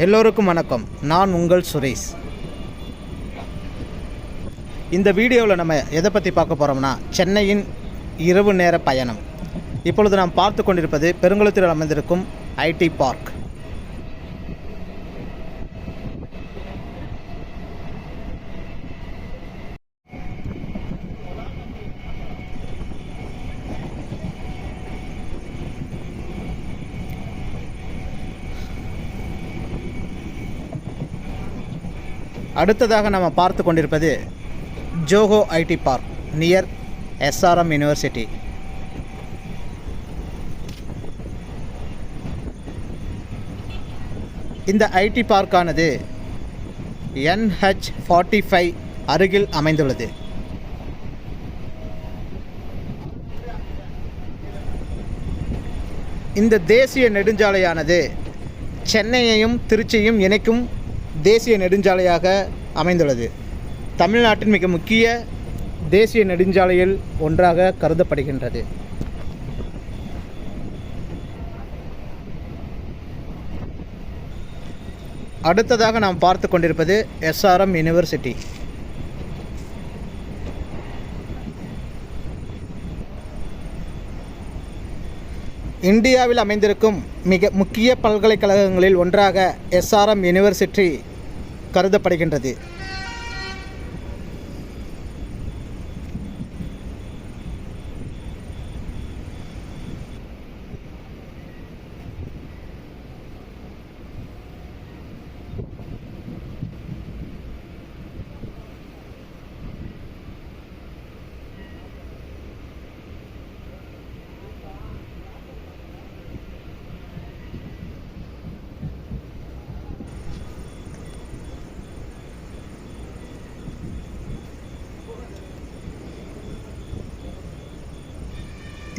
எல்லோருக்கும் வணக்கம். நான் உங்கள் சுரேஷ். இந்த வீடியோவில் நம்ம எதை பற்றி பார்க்க போகிறோம்னா, சென்னையின் இரவு நேர பயணம். இப்பொழுது நாம் பார்த்து கொண்டிருப்பது பெருங்குளத்தில் அமைந்திருக்கும் ஐடி பார்க். அடுத்ததாக நம்ம பார்த்து கொண்டிருப்பது Zoho IT park near SRM university. இந்த ஐடி பார்க்கானது NH45 அருகில் அமைந்துள்ளது. இந்த தேசிய நெடுஞ்சாலையானது சென்னையையும் திருச்சியையும் இணைக்கும் தேசிய நெடுஞ்சாலையாக அமைந்துள்ளது. தமிழ்நாட்டின் மிக முக்கிய தேசிய நெடுஞ்சாலையில் ஒன்றாக கருதப்படுகின்றது. அடுத்ததாக நாம் பார்த்து கொண்டிருப்பது SRM யூனிவர்சிட்டி. இந்தியாவில் அமைந்திருக்கும் மிக முக்கிய பல்கலைக்கழகங்களில் ஒன்றாக SRM யூனிவர்சிட்டி கருதப்படுகின்றது.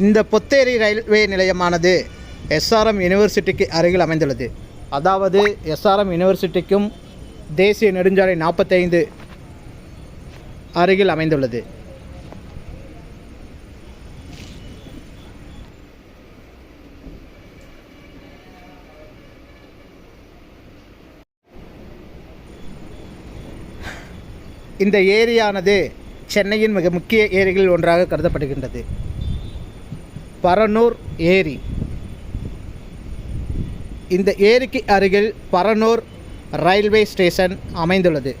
இந்த பொத்தேரி ரயில்வே நிலையமானது SRM யூனிவர்சிட்டிக்கு அருகில் அமைந்துள்ளது. அதாவது SRM யூனிவர்சிட்டிக்கும் தேசிய நெடுஞ்சாலை 45 அருகில் அமைந்துள்ளது. இந்த ஏரியானது சென்னையின் மிக முக்கிய ஏரிகளில் ஒன்றாக கருதப்படுகின்றது. பரனூர் ஏரி. இந்த ஏரிக்கு அருகில் பரனூர் ரயில்வே ஸ்டேஷன் அமைந்துள்ளது.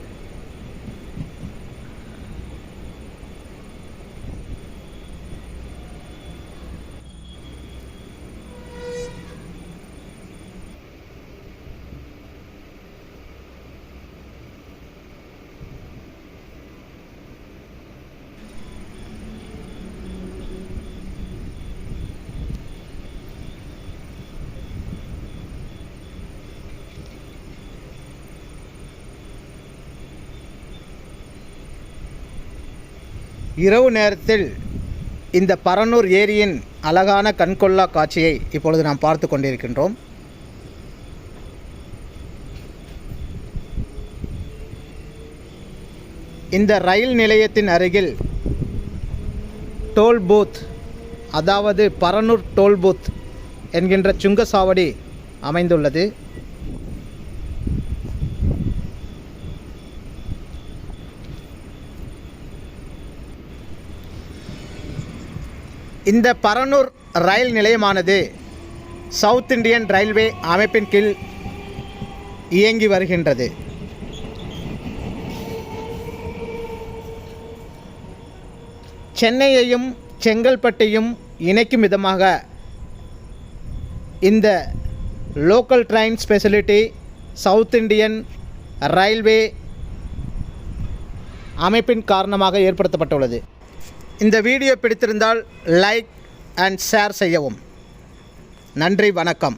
இரவு நேரத்தில் இந்த பரனூர் ஏரியின் அழகான கண்கொள்ளா காட்சியை இப்பொழுது நாம் பார்த்து கொண்டிருக்கின்றோம். இந்த ரயில் நிலையத்தின் அருகில் டோல் பூத், அதாவது பரனூர் டோல் பூத் என்கின்ற சுங்கச்சாவடி அமைந்துள்ளது. இந்த பரனூர் ரயில் நிலையமானது சவுத் இந்தியன் ரயில்வே அமைப்பின் கீழ் இயங்கி வருகின்றது. சென்னையையும் செங்கல்பட்டையும் இணைக்கும் விதமாக இந்த local train speciality south Indian railway அமைப்பின் காரணமாக ஏற்படுத்தப்பட்டுள்ளது. இந்த வீடியோ பிடித்திருந்தால் லைக் அண்ட் ஷேர் செய்யவும். நன்றி, வணக்கம்.